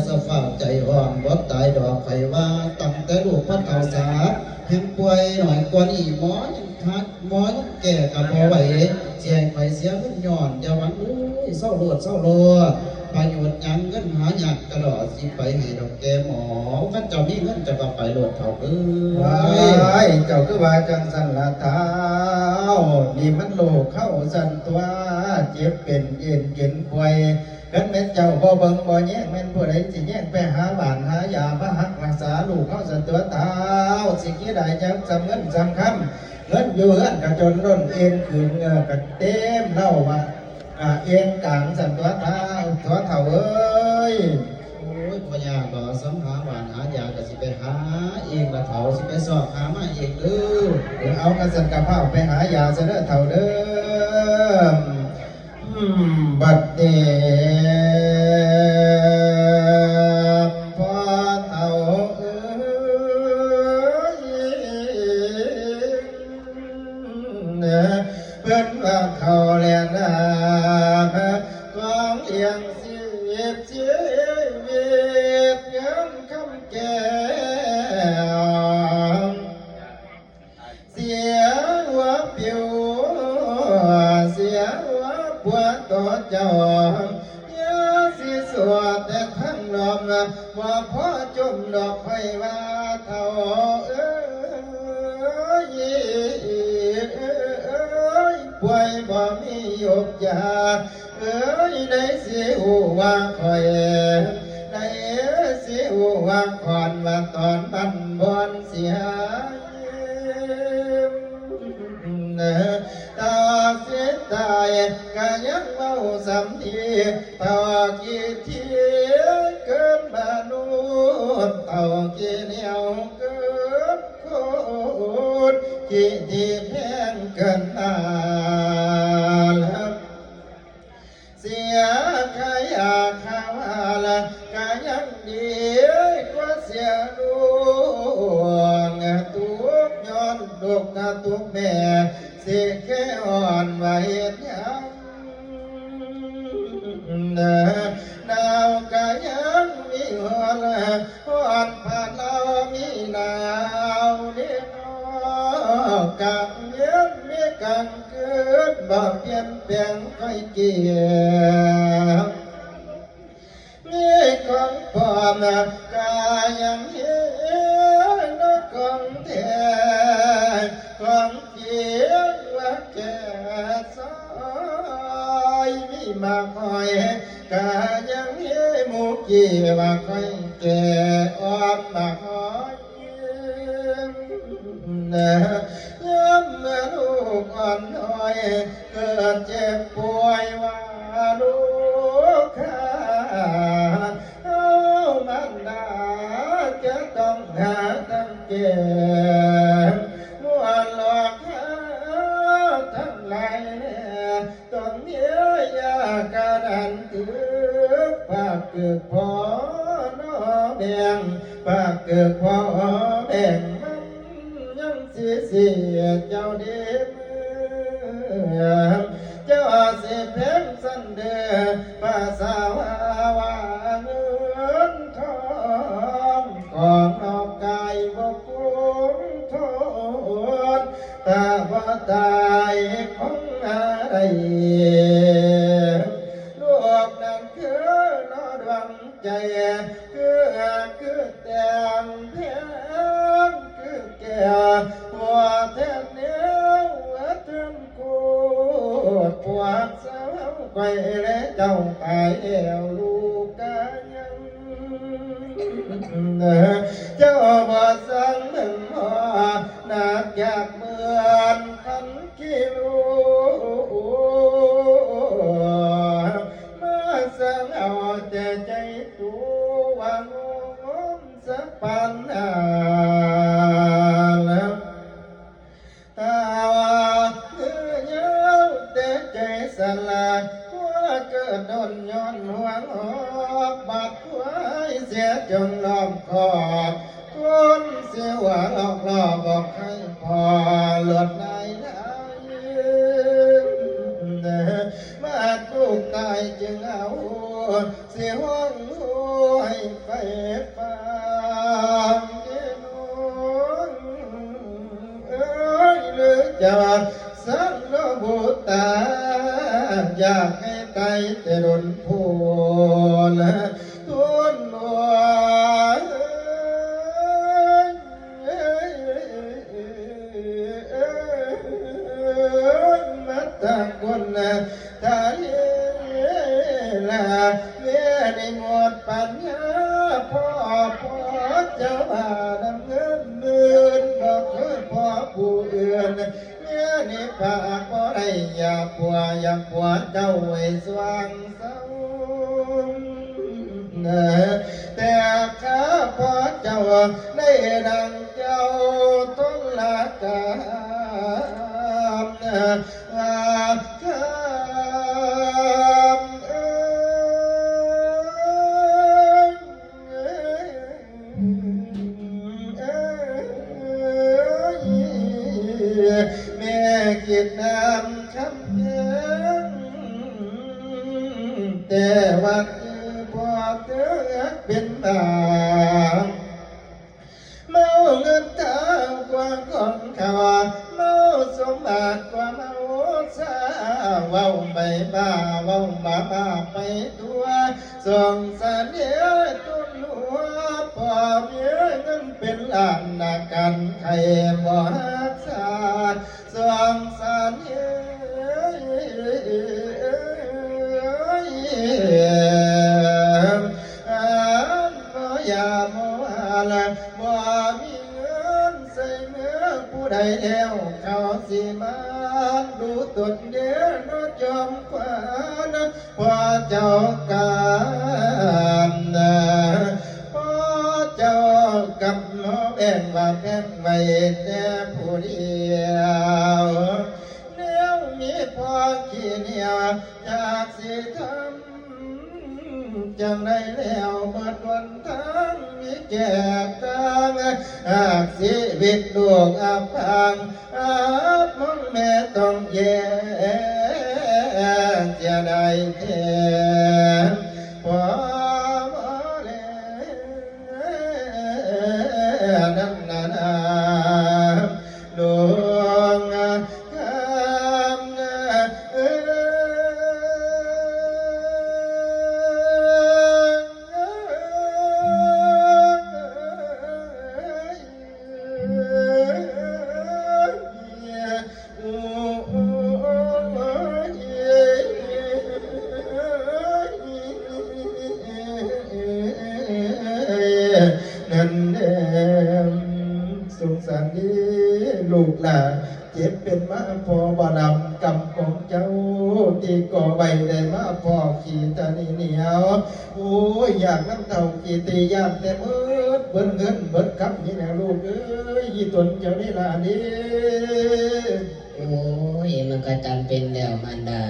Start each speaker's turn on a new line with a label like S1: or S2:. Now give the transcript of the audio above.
S1: สภาพใจอ่อนบ่ตายดอกไฟว่าตั้งแต่ลูกพระเฒ่าสาแห่งป่วยหน่อยกว่านี้หมอยังทักหมอยังแก่กับบ่ไหวเสียไปเสียเงินย้อนอย่าหวังเศร้าโลดประโยชน์ยังเงินหายากกระดอสิไปให้ดอกแกหมอกันเจ้ามีเงินจะไปโลดเฒ่า
S2: ว้ายเจ้าคือว่าจังสันละเท้านี่มันโลกเข้าสันตัวเจ็บเป็นเย็นเย็นป่วยกันแม่เจ้าบ่เบิ่งบ่แย่งแม่นผู้ใดสิแย่งไปหาบ้านหายามาหักรักษาลูกเข้าสันตัวเท้าสิกี้ได้จังจำเงินจำคำเงินอยู่เฮือนกระจนล้นเอ็นคืนกระเต็มเล่าว่าเอ็นกลางสันตัวเท้าเอ้ย
S1: โอ้ยพ่อยาก็สัมหาหวานหายาก็สิไปหาเองละเฒ่าสิไปสอบหามาเองเด้อ
S2: เอากระสันกระเพาไปหายาซะเด้อเฒ่าเด้อบัดนี้พ่อเฒ่าเอ้ยเพิ่นว่าเขาแลนาของเอียงเสียบย้ำคำแก้วเสียหัวปิวเสียหัวปวดตัวเจ้ายาสิสวดแต่ทั้งลมว่าพ่อจมดอกไฟว่าเท่าเอ้ยป่วยบ่มียกยาเอ้ยได้สิหูว่าคอยได้สิหูว่าก่อนว่าตอนบันบอนเสียตาเสียตายก็ยังเมาสำทีเท่ากี่ทีเกินมนุษย์เท่ากี่เหนียวเกินโคตรกี่ที่แพงเกินอาเสียขายาข้าวละก็ยังดีกว่าเสียลูกตุกย้อนลูกตุกแม่สิแค่อ่อนไว้ยังดาวก็ยังมีหัวละอ่อนผ่านเรามีหนาวเดียวกับเย็นมีกันเกิดบ่เปลี่ยนแปลงค่อยเกี่ยวมีของพร้อมกายังเห็นของแท้ของเกี่ยวว่าแก่ซอยมีมาคอยกายังเห็นหมูกี่ว่าค่อยแก่อ่อนมาคอยย้ำเมื่อลูกอ่อนน้อยเกิดเจ็บป่วยว่าลูกขาดเอามันดาจะต้องหาตั้งเก็บมัวหลอกหาทั้งหลายต้องเยียวยากระดันถือปากเกิดพอน้อแบ่งปากเกิดพอแบ่งเสียเจ้าเด็กเจ้าสิเพลงสันเดภาษาวาเงินทองของนอกกายบ่คุ้มทนตาบ่ตายของอะไรลูกนั้นคือนอดวงใจคือแต่งเพลงคือแก่ปวดแทบเนื้อถึงกูปวดเศร้าไกวและเจ้าตายเอวลูกกันยังเจ้าบ่สั่งหนึ่งหอหนักอยากเหมือนพันกิโลมาสั่งเอาแต่ใจตัววางงสักปันสลายหัวเกิดโดนย้อนหวงออกบาดหัวเสียจนล้อมคอคนเสียหัวหลอกล่อบอกให้พอเลือดไหลมาถูกตายจึงเอาเส สียห้องห้วยไปฟังเด้อน้องเอ้ยหรือจะสังโนบุตาอยากให้ไกลแต่ดนพูนทุนหลวงมัตตะกุณทาเลลาเมื่อได้หมดปัญญาพ่อเจ้าบาดำเงินหมื่นบอกเคยพ่อผู้อื่นเมื่อนี้ปากบ่ได้อยากปัวเจ้าไว้สว่างเศร้าแต่ข้าพ่อเจ้าได้ดังเจ้าต้นละกามแม่คิดนำคำเยินแต่ว่าพอเธอเป็นบาปเมาเงินเท้ากว่าของเขาเมาสมบัติกว่าเมาสาเว้าไปบ้าเว้าบ้าไปตัวส่งเสน่ห์ตุนหัวพอเมียเงินเป็นล้านนากันใครบ่รักษาส่งเสน่ห์บ่อย่ามัวละบ่มีเงินใส่เมื่อผู้ใดแล้วเขาสิมาดูตนเดียวนจอมขวานพอเจ้ากามพอเจ้ากับหมอแบ่งว่าแบ่งไว้แต่ผู้เดียวแล้วมีพอขี้เหนียวอยากสิทำจังได้แล้วเมื่อวันทั้งมีแก่กลางหากชีวิตลูกอับพังมองแม่ต้องแย่จะได้แท้พอมาแล้วนั่นนาดวงคนั่นเองสงสารนี้ลูกหลานเจ็บเป็นมาพอบานำกรรมของเจ้าที่ก่อใบได้มาพอขี่ตานีเหนียวโอ้ยอยากน้ำเต่าขี่ตียามแต่เบิดเงินเบิดคำนี่แหละลูกเอ้ยยี่ตนเจ้านี่ล่ะนี่
S3: โอ้ยมันก็จำเป็นแล้วมันดา